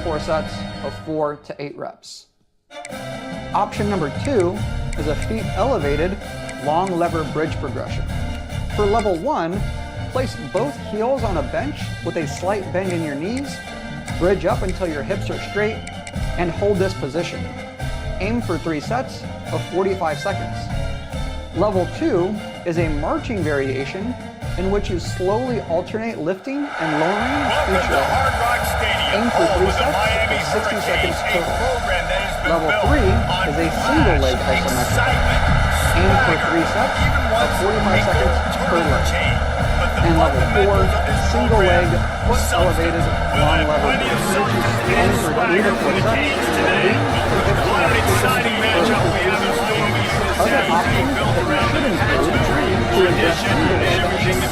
4 sets of 4 to 8 reps. Option number 2 is a feet elevated long lever bridge progression. For level 1, place both heels on a bench with a slight bend in your knees, bridge up until your hips are straight, and hold this position. Aim for 3 sets of 45 seconds. Level 2 is a marching variation in which you slowly alternate lifting and lowering each leg. Aim for 3 sets of 60 seconds total. Level 3 is a single leg isometric. Aim for 3 sets of 45 seconds per leg. And level 4, single leg, foot elevated, long lever bridge. Aim for 3 to 4 sets of 8 to 15 repetitions per leg. Other options that you should include to address single leg and new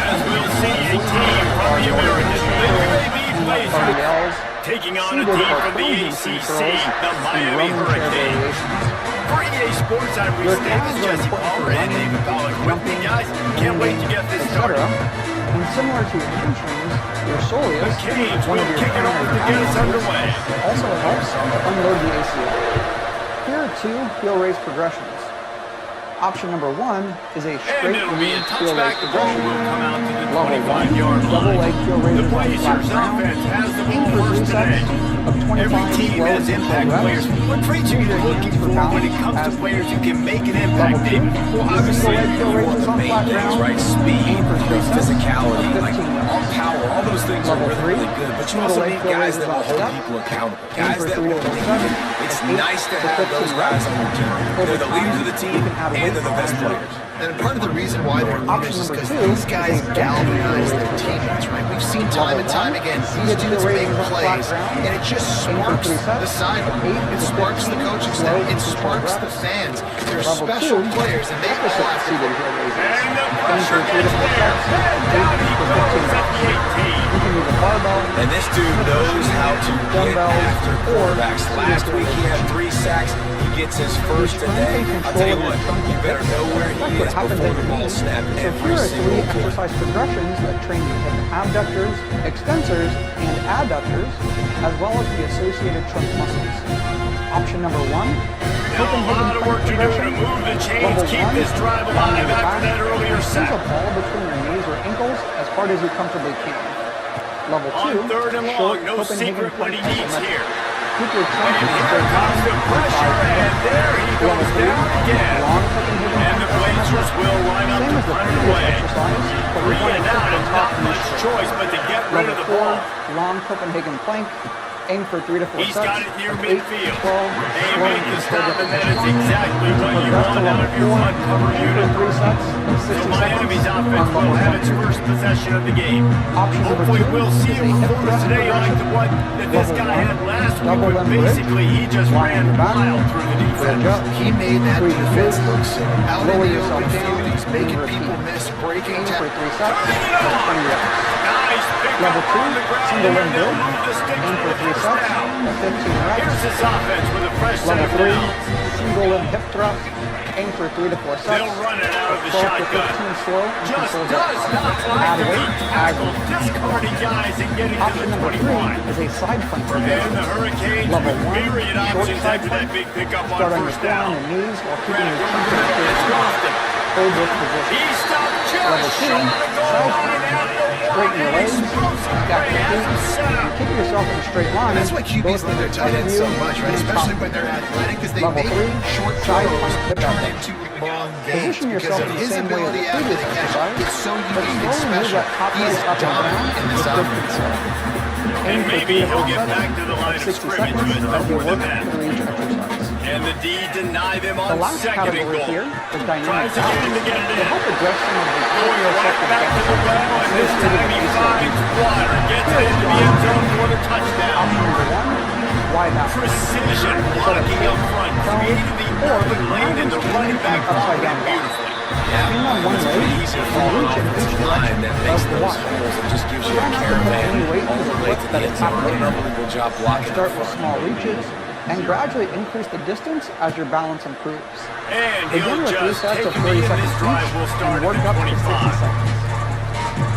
as we'll see a team from the Americas, the UAB Blazers, taking on a team from the ACC, the Miami Hurricanes. For EA Sports, I'm Reese Davis, Jesse Palmer, and David Pollack with me, guys. Can't wait to get this started. And similar to your hamstrings, your soleus, one of your kick it off to get us underway. Also helps unload the ACL. Here are 2 heel raise progressions. Option number 1 is a straight knee heel raise progression. Level 1, double leg heel raises on flat ground. Aim for 3 sets of 25 slow and slow reps. What traits are you looking for when it comes to players who can make an impact, David? Well, obviously, one of the main things, right? Speed, physicality, like power, all those things are really good, but you also need guys that will hold people accountable. Guys that will lead. It's nice to have those guys on your team. They're the leaders of the team, and they're the best players. And part of the reason why they're leaders is because these guys galvanize their teammates, right? We've seen time and time again, these dudes make plays, and it just sparks the sideline. It sparks the coaching staff. It sparks the fans. They're special players, and they all have to be and the pressure gets there. Down he goes at the 18. And this dude knows how to get after quarterbacks. Last week he had 3 sacks. He gets his first today. I'll tell you what, you better know where he is before the ball snaps every single play. Here are 3 exercise progressions that train the hip abductors, extensors, and adductors, as well as the associated trunk muscles. Option number 1, a lot of work to do to move the chains, keep this drive alive after that earlier sack. Place a ball between your knees or ankles as hard as you comfortably can. Level 2, on 3rd and long, no secret what he needs here. Keep your trunk and here comes the pressure, and there he goes down again. And the Blazers will line up to punt it away. 3 and out, and not much choice but to get rid of the ball. Long Copenhagen plank. Aim for 3 to 4 He's sets. got it near 8, midfield. 12, They make the stop, and that is exactly what you want out of your front cover unit. 3 sets, 60 So Miami's offense will have its first possession of the game. Hopefully we'll see a performance today like the one that this guy had last week, but basically he just ran wild through the defense. He made that defense look so out in the open field. He's making people miss, breaking for 3 tackles. sets. Nice pick Level up 2, on the ground. single leg And they'll build. move the sticks Aim for with 3 this sets, down. 15 reps. Here's his offense with a fresh set Level of 3, downs. single limb hip thrust. Aim for 3 to 4 sets. They'll run it out of the 12 to shotgun. 15 slow and Just controlled does reps. not like Add to be weight, tackled, discarding guys and getting to Option the number 21. 3 is a side plank And progression. the Hurricanes Level with 1, myriad short options side after that big pickup Start on on your first ground down. and knees while keeping Grab your one chin minute, it's straight. Lofton. Hold this position. He stopped Level just 2, short of the goal side line plank. and out the Straighten your legs, explosive stack play your has him feet, set up. keep yourself in a straight line. And that's why QBs love their tight ends so much, right? Especially when they're athletic, because they Level make 3, short side throws plank hip turn up. into long gains. Position Because yourself of in the his same way as ability the after previous the catch, exercise, it's so but unique and slowly move special. that top He leg is up and dominant down in this with offense. distance. And maybe he'll get back to the line of 60 scrimmage seconds with as you more than work that. through each exercise. And the D deny them The on last 2nd and category goal. here is dynamic Tries again to get it balance. To in. help address some of the Going right back to the well, and this time he finds water. Gets it into the end zone for the touchdown. Option number 1, wide out. Precision blocking up front, creating the open lane in the running back pocket beautifully. Swing on one leg Easy to and fall in reach in offensive each line that makes of the those watch. holes. It just gives you a Try not to put caravan any weight all to the the way foot to that the is end zone. top An unbelievable job blocking Start up with front. small reaches and gradually increase the distance as your balance improves. And Begin he'll with 3 just sets take of me 30 in seconds this drive. each We'll start and work at up to 60 25. seconds.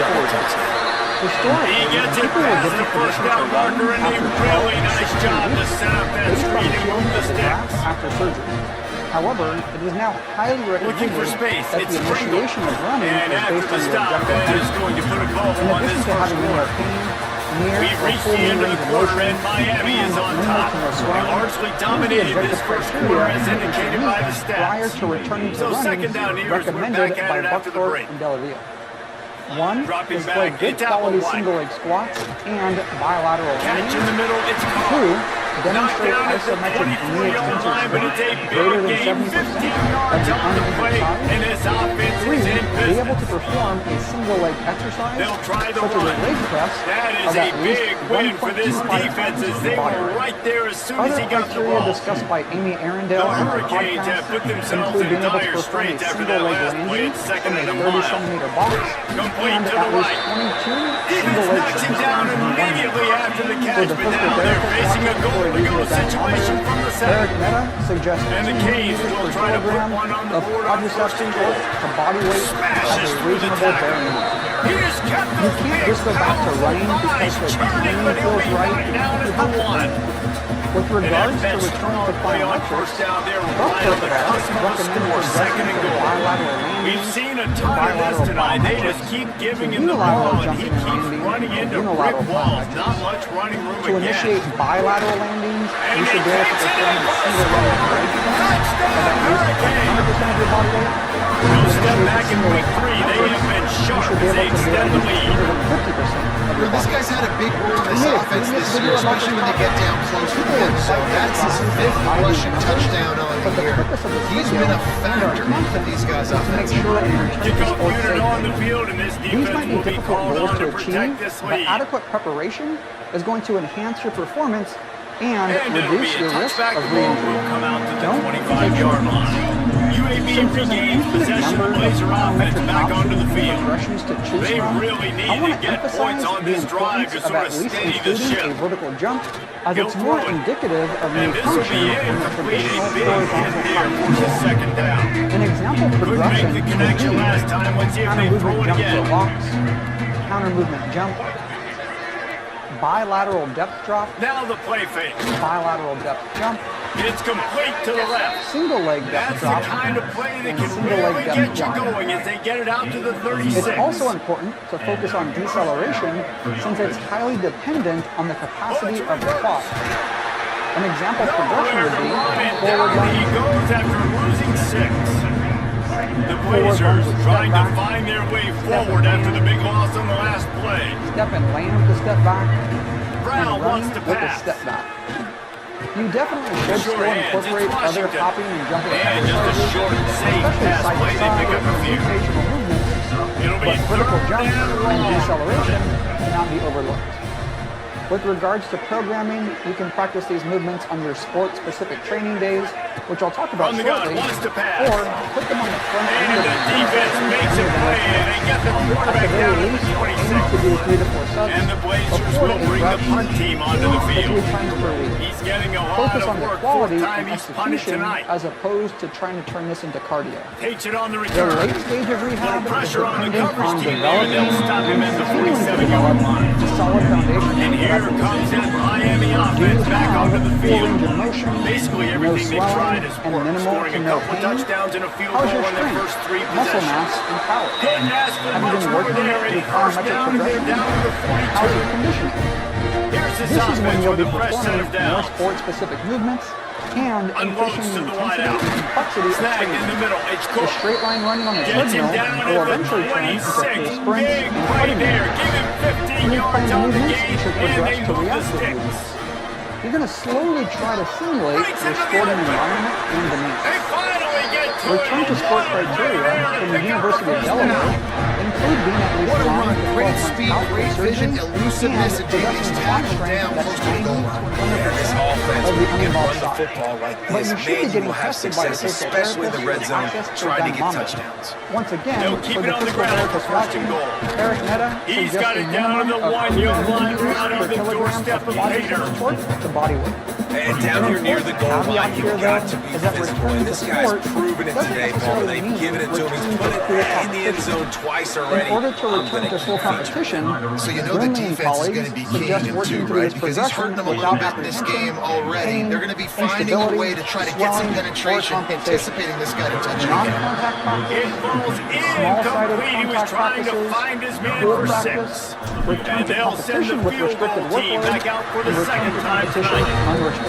shovel touchdown. Historically, He gets it people would past get the first down marker, and a really nice job to set up that screen and move the sticks. after surgery. However, it is now highly recommended Looking for space. that It's the initiation of running And is after based the on your stop, objective that is health. going to put a ball In on this addition to first having minimal quarter. pain, near We've or reached full the end of the range of quarter, motion, and Miami is on minimal top. to no They swelling. largely Here's dominated the this objective first criteria quarter as that indicated by the prior stats. to returning to So running, second down here as we're recommended back at by it after the Buckthorpe break. and Delavia. One, Dropping display back, good it's out quality wide. single leg squats and bilateral Catch in landings. the middle, it's caught. Two, Knocked demonstrate down at the isometric knee 24-yard extensor line, but strength it's a greater big than game, 70% 15 of yards the on the uninjured play, side. and this offense Three, is in be able to business. perform a single leg exercise They'll try the such as a run. leg press That is of a at least big win for this 1.25 defense times as the they body were weight. right there as soon as Other he got the criteria ball. discussed by Amy Arundel The in our Hurricanes have podcast put themselves include in being able to dire perform a straits after single that leg last play landing at second from a and a 30 mile. centimeter box Complete and to at the least right. 22 Defense single leg knocks him sit down downs in 1 minute. immediately after the For catch, the but physical now they're therapist facing a watching for a goal-to-go user situation from the dynamometer, Eric center. Meta suggests And the 2 Canes meters will per try to put kilogram one on the of board on first quadriceps and goal. to body weight Smashes as a through the reasonable tackle. bare minimum. He just kept You those can't big, just go back to powerful running thighs because the churning, timing but he'll feels be right. knocked down You at have the to. one. With And regards to that returning to strong play on plyometrics, first down there, right on Buckthorpe the cusp of the recommends score, second and goal. bilateral We've landings, seen a ton of this tonight. They just keep giving him the unilateral ball, and he jumping and keeps landing, running into unilateral brick walls. plyometrics. Not much running room To again. initiate bilateral landings, And you should he be able to takes it perform in a for the single leg score. bridge Touchdown, of at least Hurricanes. 100% of your body weight. No To step initiate back a in single week leg 3. They bridge, have been you sharp should be as they able to do extend at the least lead. greater than 50% of your This body guy's had a big role in this Yeah, offense this this video year, about especially when they the get down close to the end. So that's his fifth rushing touchdown on the year. He's been a factor for these guys to make offensively. sure that you return to Kickoff sports unit on the safely. field, and this These defense might be will be difficult called goals on to to protect achieve, this but lead. adequate preparation is going to enhance your performance and And it'll reduce be a your risk touchback. of The ball will re-injury. come out to the Don't 25-yard line. UAB Since there's an regains infinite possession number of of Blazer offense plyometric back onto the options and field. progressions to choose They from, really need I to want to get emphasize points on the this drive importance to of sort at of least steady the including a ship. vertical jump, as Go it's more through it. indicative of And the this will function be in a incomplete. traditional A big hit horizontal there for platform. his second down. An example Couldn't progression make the would connection be last time. Let's see if counter they throw movement it jump again. for locks, counter movement jump, bilateral depth drop, Now the play fake. bilateral depth jump, It's complete to the left. single leg depth That's the drop, kind of play that and can single really leg get depth you jump. going as they get it out to the 36. It's also important to focus on deceleration since it's highly dependent on the capacity of the quad. An example progression Nowhere would to be run it. forward Down he lunge, goes after losing 6. The Forward lunge Blazers with trying step to back. find their way Step forward and after the land. big loss on the last play. step and land to step back, Brown and wants run to with a pass. step back. You definitely should Short still hands, it's incorporate other Washington. hopping and jumping And just a exercises, short, safe especially pass side play. to They side pick up a and few. occasional movements, It'll be but vertical third jumps and and long. deceleration cannot be overlooked. With regards to programming, you can practice these movements on your sport-specific training days, which I'll talk about On the gun, shortly, wants to pass. or put them on the front end And of the the defense makes a play, and they get the At the quarterback very down to least, the aim 26. to do 3 to 4 subs And the Blazers before will the bring the interruption, punt team onto the 2 to 3 field. times per week. He's getting a lot Focus of on the work. quality Fourth time and he's punted execution tonight. as opposed to trying to turn this into cardio. Takes it on the The return. late stage of rehab is Pressure on the dependent coverage on team there, and developing they'll stop him and at the continuing to 47-yard develop line. a solid foundation. And here comes that Miami offense back onto the field. Basically everything they've tried has and worked, minimal scoring to a no couple pain. touchdowns and a field How's goal your in their strength, first 3 muscle possessions. mass, and power? Couldn't ask for Have you much been more working there. with A first plyometric down, and they're progression? down to the How's your 42. conditioning? Here's this This is when offense you'll with be a fresh set performing of more downs. sport-specific movements and Unloads increasing to the the intensity wideout. and complexity of Snagged in training. the middle. It's The Cook. straight line running on a Gets him treadmill down will at the eventually turn into 26. full sprints Big and play cutting there. moves. Give him 15 When you yards plan on the movements, game, you should and they progress to move the reactive sticks. movements. You're going to slowly try to simulate Breaks your into the sporting open. environment and They demands. finally get to Return to it. sport What a play criteria there to from the pick up University of first Delaware down. include being at least What a 9 run. to 12 Great months speed, out great for surgery vision, elusiveness, and and Davies possessing tackled strength down that's close to the goal 90 line. to 100% This offense, of the when you can uninvolved run the side. football like But this, you should man, be you getting will have tested by a success, physical especially in the red therapist with zone, access to a trying to get dynamometer. touchdowns. Once again, They'll keep for it the on the physical ground for therapist first and watching, goal. Eric Meta He's suggests got a it down to minimum the of 1-yard 80 line, meters right per on the kilogram doorstep of of body Pater. support to body weight. And down here near the goal line, you've got to be physical. And this guy's proven it today, Paul. They've given it to him. He's put it in the end zone twice already. In order to return to full competition, So you know the defense is going to be key too, right? Because he's hurting them a little bit in this game already. They're going to be finding a way to try to get some penetration, anticipating this guy to touch it again. It falls incomplete. He was trying to find his man for 6. And they'll send the field goal team back out for the second time tonight.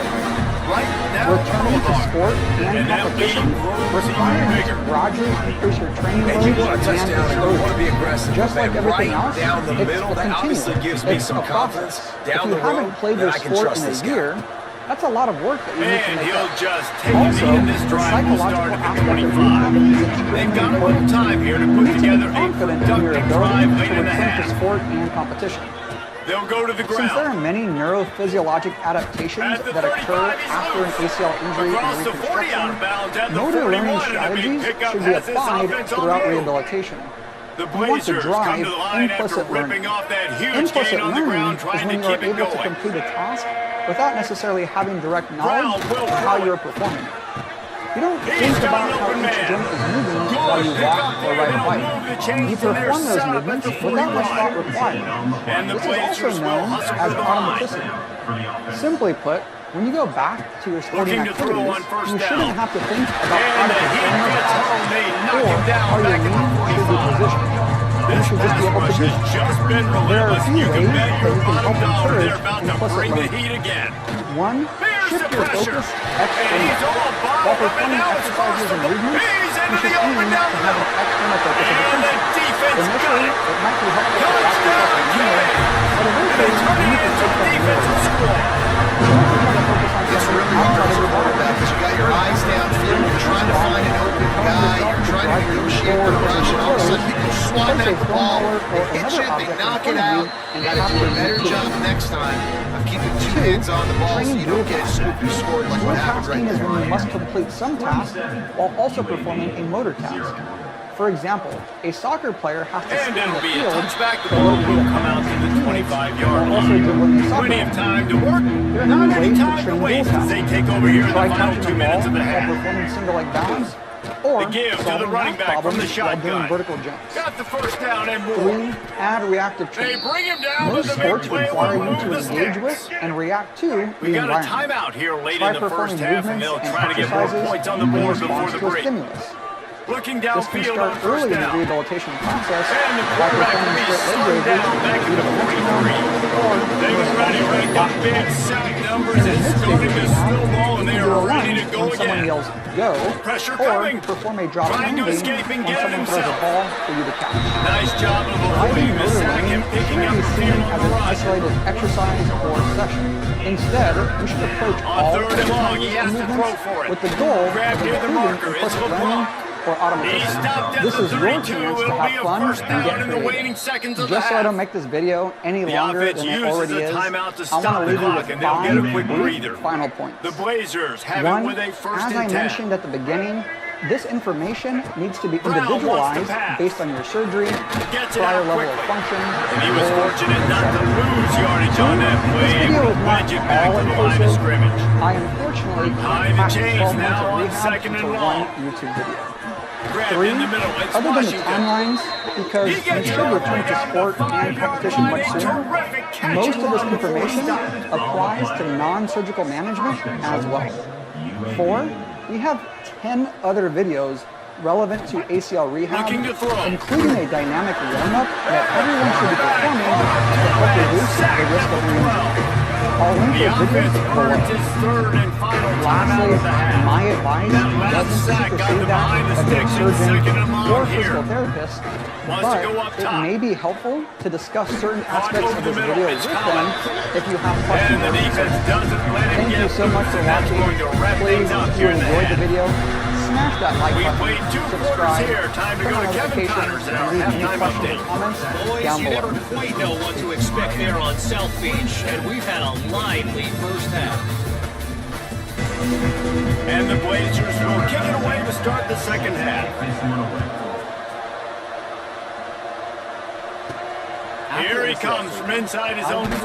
Right now, Returning to sport and competition requires Rogers increase your training And loads you want a and touchdown and you want to be exposure. aggressive. Just like Man, everything right else, down the it's middle, a that obviously continuum. gives me It's some a confidence process. down If you the haven't road played that this I can sport trust in this a guy. year, that's a lot of work that you need to And make he'll up. just take Also, it in this the drive will start psychological at the aspect of 25. rehabbing is extremely They've got a little important. time here to You put need to be together a confident in your productive ability drive to late in the return to half. sport and competition. They'll go to the Since there are ground. many neurophysiologic adaptations At the that 35, occur he's after an loose. ACL injury Across and the 40 out of reconstruction, bounds at the motor 41 learning and a big strategies pickup should be has this applied offense on throughout the move. rehabilitation. The You want to Blazers come drive to the line after implicit ripping learning. off that huge Implicit gain on the learning ground, is trying when to you are keep it able to going. complete a task without necessarily having direct knowledge Brown will of how throw it. you're performing. You don't He's think got about an how open each man. joint is moving Good while you pickup walk or there. ride a They'll bike. move the chains You to their perform those setup at movements the without much 41. thought required. And the This is also Blazers will known hustle as to the line. automaticity. Simply put, when you go back to your sporting Looking to throw activities, on first you down. shouldn't have to think about how And to the heat perform gets the home. They task knock or him down how your back at the knee should be 45. positioned. You This should just pass be able to rush do has it. just been There are a relentless. few You can ways bet that your you can bottom help dollar encourage they're about to implicit bring the learning. heat again. One, There's shift the your pressure. focus And externally. he's all While bottled up, and performing now it's exercises and crossable. movements, He's you into should the aim open to down the have an middle. external focus of And the attention. defense got Initially, it. it might be helpful to practice Touchdown, at the Jay. but And eventually, they're turning you it need to into a take that defensive score. It's really hard as a quarterback because you got your eyes downfield, you're trying to find an open guy, you're trying to negotiate the rush, and all of a sudden people swat at the ball, they hit you, they knock it out. You got to do a better job next time of keeping two hands on the ball so you don't get scooped scored like what happened right Tasking is there. when you must complete some task while also performing a motor task. For example, a soccer player has to And scan it'll the be a field touchback. The ball will come out to the 25-yard while also line. dribbling a soccer Plenty of ball. time to work. There are Not many any ways to time to train waste goal as they tasking. take over here in Try the final catching 2 the minutes ball of the while half. performing single leg bounds, or The give to the solving running math back from problems the while doing shotgun. vertical jumps. Got the first down and more. 3. Add reactive They training. bring him down to Most the big sports play. require Will you move to the engage with sticks. and react to We the got a environment. timeout here late Try in the performing first half, and movements they'll and try to get more exercises points on the in board before response the to a break. stimulus. Looking This can downfield start on early first in the down. rehabilitation process And the by quarterback performing will be straight leg slowed raises down back at either the metronome 43. or They get ready, racked up big sack numbers. It's starting to snowball, and they do a are ready lunge to go when someone again. yells go, Pressure or coming. perform a drop Trying to landing escape and when get it someone throws a himself. ball for you to catch. Nice job of Driving avoiding the motor sack learning and picking shouldn't up be the seen field on as the an run. isolated exercise or session. Instead, you should approach On all third and long, he exercises has and to movements throw for it. with the goal Grab of near the improving marker. It's implicit a learning block. or He automatism. stopped at This the is your 32. chance to It'll have be a fun first and down get in the creative. waning seconds of the Just so I half. don't make this video any The longer offense than it uses already a is, timeout to I stop want to the leave you clock, with and they'll get a quick 5 breather. final points. The Blazers have One, it with a first as and I 10. mentioned at the beginning, this information needs to be Brown wants to individualized pass. based on your surgery, Gets it prior out level quickly. of function, And he was goals, fortunate not to etc. lose yardage on that play. This video Able is to not wedge it back all to the line of inclusive. scrimmage. I unfortunately Behind can't the pack chains 12 months now of on rehab second and into long. one YouTube video. Grabbed 3, in the middle. It's other than the Washington. timelines, because He you gets it should all the way return to down to sport the and 5-yard competition line. much A sooner. terrific catch Most and of this run before he information stopped. applies to non-surgical management as well. 4, we have 10 other videos relevant to ACL rehab, Looking to throw. including a dynamic warm-up that everyone should be performing to help reduce the risk of re-injury. I'll link The those offense videos earned below. his third and final timeout Lastly, of the half. my advice That last doesn't sack got supersede them that behind the of a sticks in surgeon second and long or here. physical therapist, Wants to but go up it top. may be helpful to discuss certain Caught aspects over of the this middle. video It's with them Collins. if you have And questions. the defense doesn't let him Thank get you so much for loose, and that's watching. going to wrap Please, things up if you here in the enjoyed the half. video, smash that like We button, played 2 quarters subscribe, here. Time to turn go on to Kevin notifications, Connors and our and leave any halftime questions or update. comments Boys, down you below. never quite know what to expect there on South Beach, and we've had a lively first half. And the Blazers will kick it away to start the second half. Here he comes from inside his own 5.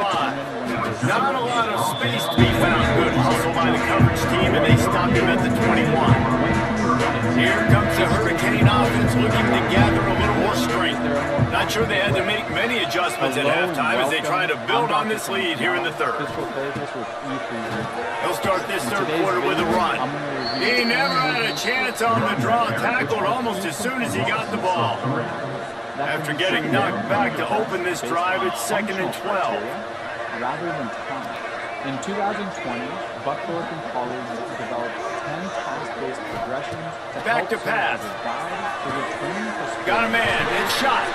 Not a lot of space to be found. Good hustle by the coverage team, and they stopped him at the 21. Here comes the Hurricane offense looking to gather a little more strength. Not sure they had to make many adjustments at halftime as they try to build on this lead here in the third. He'll start this third quarter with a run. He never had a chance on the draw, tackled almost as soon as he got the ball. After getting knocked back to open this drive, it's 2nd and 12. Rather than 10. In 2020, Buckthorpe and colleagues developed 10 pass-based progressions back to pass. Got a man, and shot.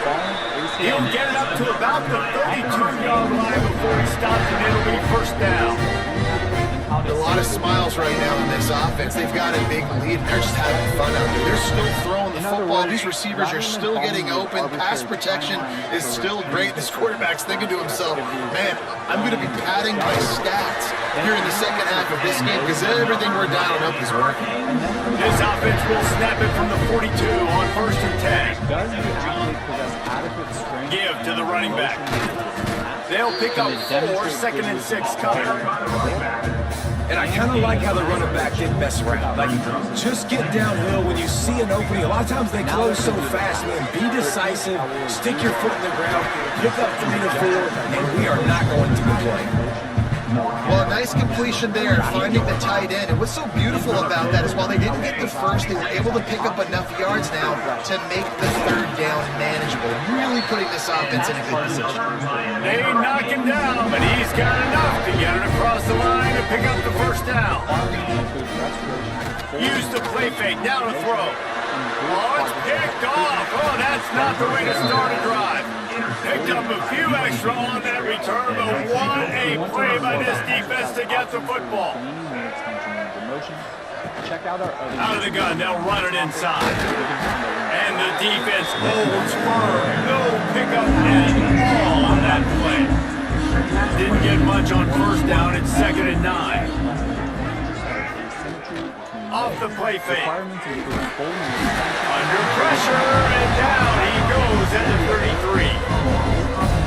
He'll get it up to about the 32-yard line before he stops, and it'll be first down. A lot of smiles right now in this offense. They've got a big lead, and they're just having fun out there. They're still throwing the football. These receivers are still getting open. Pass protection is still great. This quarterback's thinking to himself, man, I'm going to be padding my stats here in the second half of this game because everything we're dialing up is working. This offense will snap it from the 42 on 1st and 10. Does the athlete possess adequate strength? Give to the running back. They'll pick up 4, 2nd and 6 coming. And I kind of like how the running back didn't mess around. Like, just get downhill when you see an opening. A lot of times they close so fast, man. Be decisive, stick your foot in the ground, pick up 3 to 4, and we are not going to complain. Well, nice completion there, finding the tight end. And what's so beautiful about that is while they didn't get the first, they were able to pick up enough yards now to make the third down manageable. Really putting this offense in a good position. They knock him down, but he's got enough to get it across the line and pick up the first down. Use the play fake, now to throw. Oh, it's picked off. Oh, that's not the way to start a drive. Picked up a few extra on that return, but what a play by this defense to get the football. Out of the gun, they'll run it inside. And the defense holds firm. No pickup at all on that play. Didn't get much on first down. It's 2nd and 9. Off the play fake. Under pressure, and down he goes at the 33.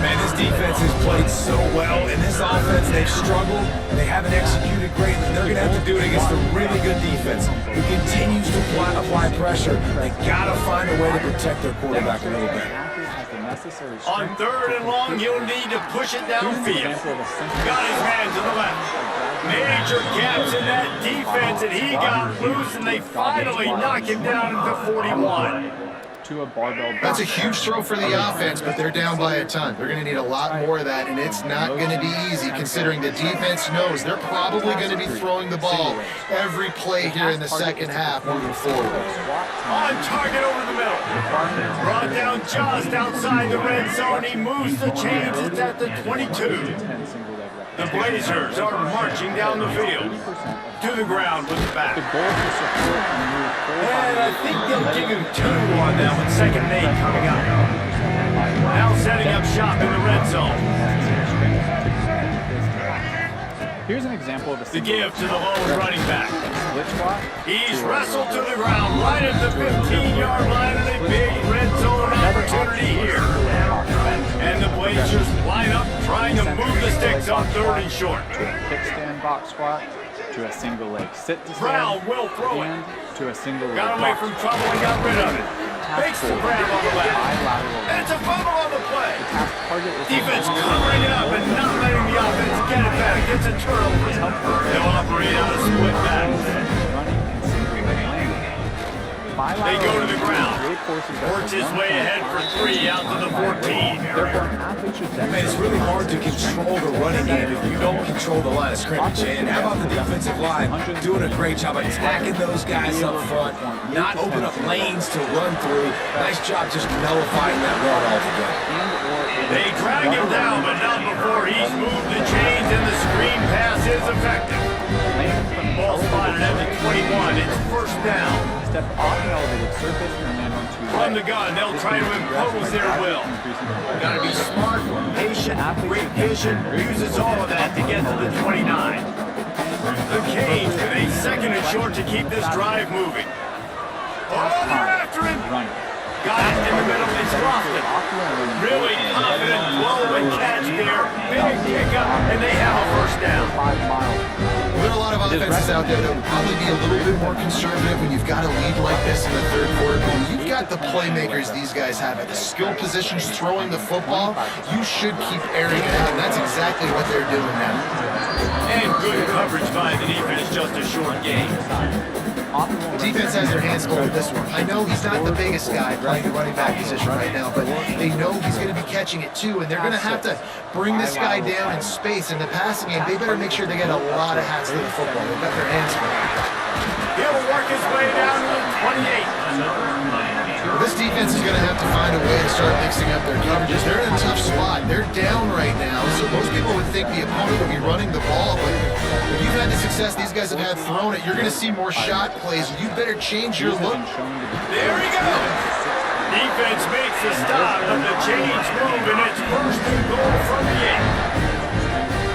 Man, this defense has played so well. In this offense, they've struggled. They haven't executed greatly. They're going to have to do it against a really good defense who continues to apply pressure. They got to find a way to protect their quarterback a little bit. On 3rd and long, he'll need to push it downfield. Got his man to the left. Major gaps in that defense, and he got loose, and they finally knock him down at the 41. That's a huge throw for the offense, but they're down by a ton. They're going to need a lot more of that, and it's not going to be easy considering the defense knows they're probably going to be throwing the ball every play here in the second half moving forward. On target over the middle. Brought down just outside the red zone. He moves the chains. It's at the 22. The Blazers are marching down the field. To the ground with the back. And I think they'll give him 2 on that one. 2nd and 8 coming up. Now setting up shop in the red zone. Here's an example of The give to the lone running back. He's wrestled to the ground right at the 15-yard line, and a big red zone opportunity here. And the Blazers line up trying to move the sticks on 3rd and short. Kickstand box squat to a single leg sit to Brown will throw it. To a single leg. Got away from trouble and got rid of it. Makes the grab on the left. And it's a fumble on the play. Defense covering it up and not letting the offense get it back. It's a turnover. They'll operate on a split back. They go to the ground. Works his way ahead for 3 out to the 14. Man, it's really hard to control the running game if you don't control the line of scrimmage. And how about the defensive line doing a great job attacking those guys up front, not open up lanes to run through. Nice job just nullifying that run altogether. They drag him down, but not before he's moved the chains and the screen pass is effective. Ball spotted at the 21. It's first down. Step off an elevated surface and land on 2 From the gun, they'll try to impose their will. Gotta be smart, patient, great vision, uses all of that to get to the 29. The Canes with a 2nd and short to keep this drive moving. Oh, they're after him! Got it in the middle. It's Lofton. Really confident, blowing catch there. Big pickup, and they have a first down. 5 miles. There are a lot of offenses out there that will probably be a little bit more conservative when you've got a lead like this in the third quarter. But when you've got the playmakers these guys have at the skill positions throwing the football, you should keep airing it out, and that's exactly what they're doing now. And good coverage by the defense, just a short game. Defense has their hands full with this one. I know he's not the biggest guy playing the running back position right now, but they know he's going to be catching it too, and they're going to have to bring this guy down in space. In the passing game, they better make sure they get a lot of hats to the football. They've got their hands full. He'll work his way down to the 28. Well, this defense is going to have to find a way to start mixing up their coverages. They're in a tough spot. They're down right now, so most people would think the opponent would be running the ball, but if you've had the success these guys have had throwing it, you're going to see more shot plays. You better change your look. There he goes. Defense makes the stop of the change move, and it's first and goal from the 8.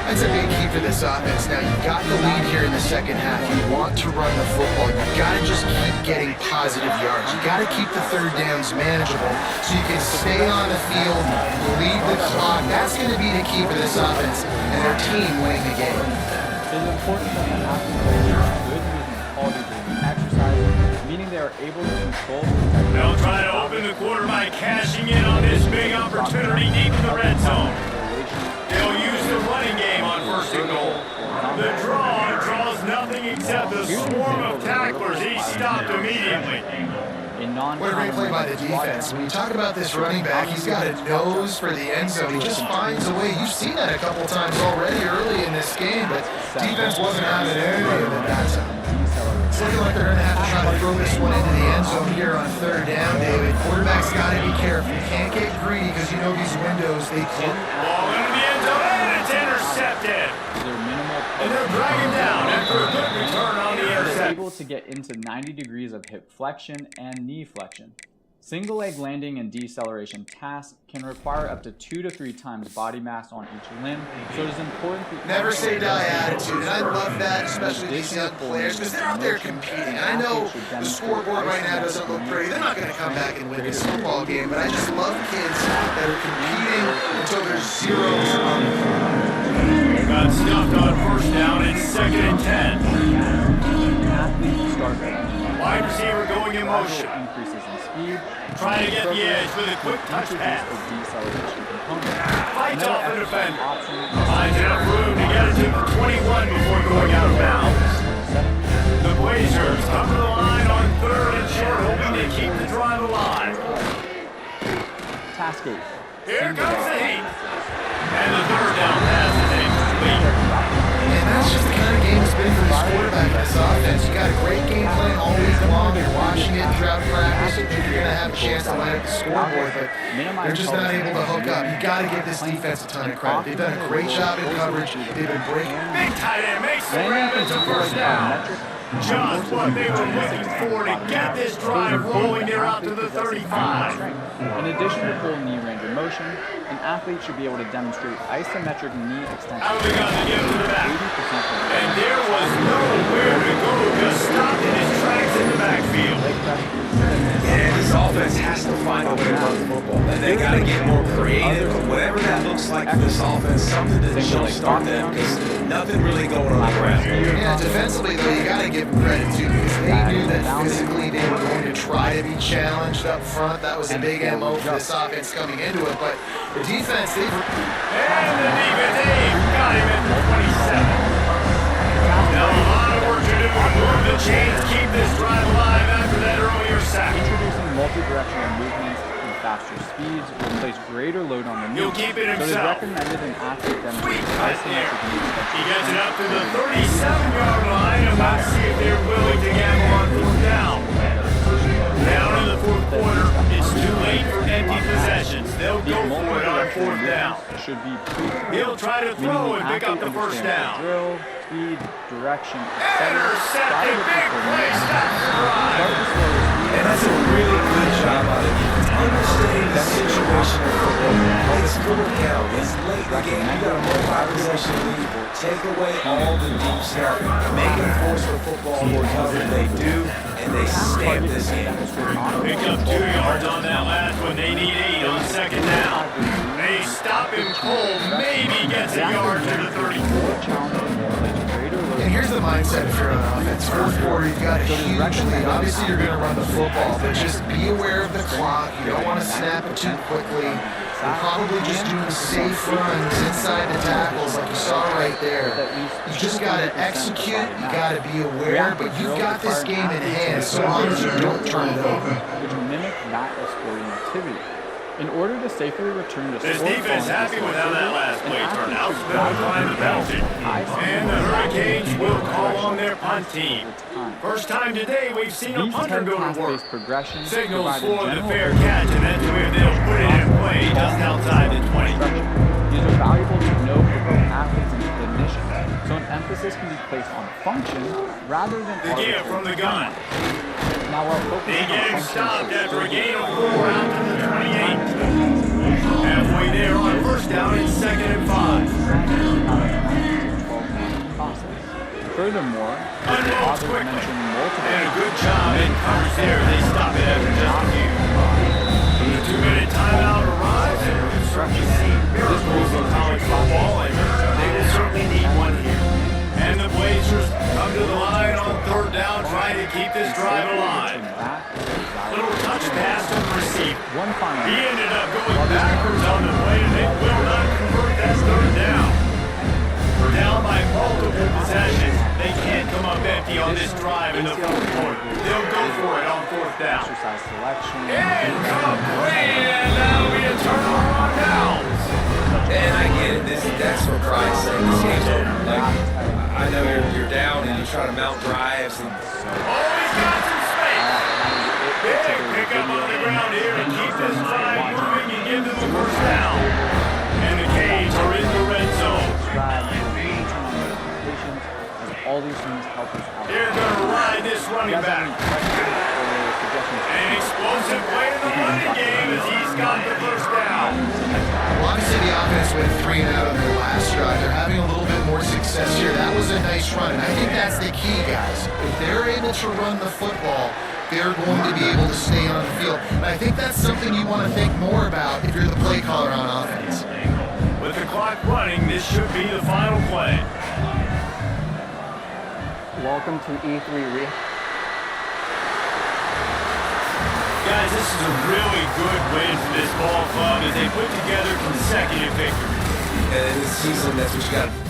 That's a big key for this offense. Now, you've got the lead here in the second half. You want to run the football. You've got to just keep getting positive yards. You've got to keep the third downs manageable so you can stay on the field, lead the clock. That's going to be the key for this offense and their team winning the game. It is important that the athletes are good movement quality during exercise, meaning they are able to control the technique. They'll try to open the quarter by cashing in on this big opportunity deep in the red zone. They'll use the running game on first and goal. The draws nothing except a swarm of tacklers. He's stopped immediately. What a great play by the defense. When you talk about this running back, he's got a nose for the end zone. He just finds a way. You've seen that a couple times already early in this game, but defense wasn't having any of it that time. It's looking like they're going to have to try to throw this one into the end zone here on third down, David. Quarterback's got to be careful. You can't get greedy because you know these windows, they close. Ball into the end zone, and it's intercepted. And they're dragging down after a good return on the interception. They're able to get into 90 degrees of hip flexion and knee flexion. Single leg landing and deceleration tasks can require up to 2 to 3 times body mass on each limb, so it is important to never say die attitude, and I love that, especially these young players, because they're out there competing. And I know the scoreboard right now doesn't look pretty. They're not going to come back and win this football game, but I just love kids that are competing until there's zeros on the field. They got stuffed on first down and 2nd and 10. Wide receiver going in motion. Increases in speed. Trying to get the edge with a quick touch pass. Fights off the defender. Finds enough room to get it to the 21 before going out of bounds. The Blazers cover the line on 3rd and short, hoping to keep the drive alive. Task 8. Here comes the heat. And the 3rd down pass is incomplete. And that's just the kind of game it's been for this quarterback in this offense. You got a great game plan all week long. You're watching it throughout practice. You think you're going to have a chance to line up the scoreboard, but they're just not able to hook up. You got to give this defense a ton of credit. They've done a great job in coverage. They've been breaking. Big tight end makes the grab. It's a first down. Just what they were looking for to get this drive rolling. They're out to the 35. In addition to full knee range of motion, an athlete should be able to demonstrate isometric knee extension. Out of the gun to get to the back. And there was nowhere to go, just stopped in his tracks in the backfield. Yeah, this offense has to find a way to run the football. And they got to get more creative. Whatever that looks like for this offense, something to jumpstart them, because nothing really going on the ground. Yeah, defensively, though, you got to give them credit, too, because they knew that physically they were going to try to be challenged up front. That was a big MO for this offense coming into it, but the defense, they've... And the defense, they've got him at the 27. Now a lot of work to do to move the chains, keep this drive alive after that earlier sack. Introducing multi-directional movements and faster speeds will place greater load on the knee. He'll keep it So it is himself. recommended an athlete demonstrate isometric knee extension. He gets it up to the 37-yard line, and let's see if they're willing to gamble on 4th down. Down in the 4th quarter, it's too late for empty possessions. They'll go for it on fourth down. Should be He'll try to throw and pick up the first down. Drill, speed, direction, Intercepted, big play, stop the drive. And that's a really good job by the defense. Understanding the situation of football. It's full of count. It's late in the game. You got a multi-possession lead. Take away all the deep stuff. Make them force for football more cover. They do, and they stamp this game. Pick up 2 yards on that last one. They need 8 on second down. They stop him cold. Maybe gets a yard to the 34. And here's the mindset if you're on offense. Fourth quarter, you've got a huge lead. Obviously, you're going to run the football, but just be aware of the clock. You don't want to snap it too quickly. You're probably just doing safe runs inside the tackles like you saw right there. You just got to execute. You got to be aware, but you've got this game in hand so long as you don't turn it over. Which mimic that of sporting activity. In order to safely return to This defense happy with how that last play turned out. They'll find the penalty. And the Hurricanes will call on their punt team. First time today we've seen a punter go to work. Signals for the fair catch, and that's where they'll put it in play just outside the 20. These are valuable to know for both athletes and clinicians, so an emphasis can be placed on function rather than The give from the gun. Now, while They focusing get on him function, stopped after a gain of 4 out to the 28. Halfway there on first down and 2nd and 5. Furthermore, Unloads quickly. mentioned multiple And a good job in coverage there. They stop it after just a few. The 2-minute timeout arrives, and we're certainly seeing miracles in college football, and they will certainly need one here. And the Blazers come to the line on 3rd down, trying to keep this drive alive. Little touch pass to the receiver. One final. He ended up going backwards on the play, and they will not convert that 3rd down. We're down by multiple possessions. They can't come up empty on this drive in the 4th quarter. They'll go for it on 4th down. Exercise selection. Incomplete, and that'll be a turnover on downs. And I get it. That's for Christ's sake. This game's over. Like, I know you're down and you're trying to mount drives. And Always got some space. Big pickup on the ground here to keep this drive moving and give them the first down. And the Canes are in the red zone. All these things help us out. They're going to ride this running back. An explosive play in the running game as he's got the first down. Well, obviously, the offense went 3 and out on their last drive. They're having a little bit more success here. That was a nice run, and I think that's the key, guys. If they're able to run the football, they're going to be able to stay on the field. And I think that's something you want to think more about if you're the play caller on offense. With the clock running, this should be the final play. Welcome to E3 Guys, this is a really good win for this ball club as they put together consecutive victories. in this season, that's what you got to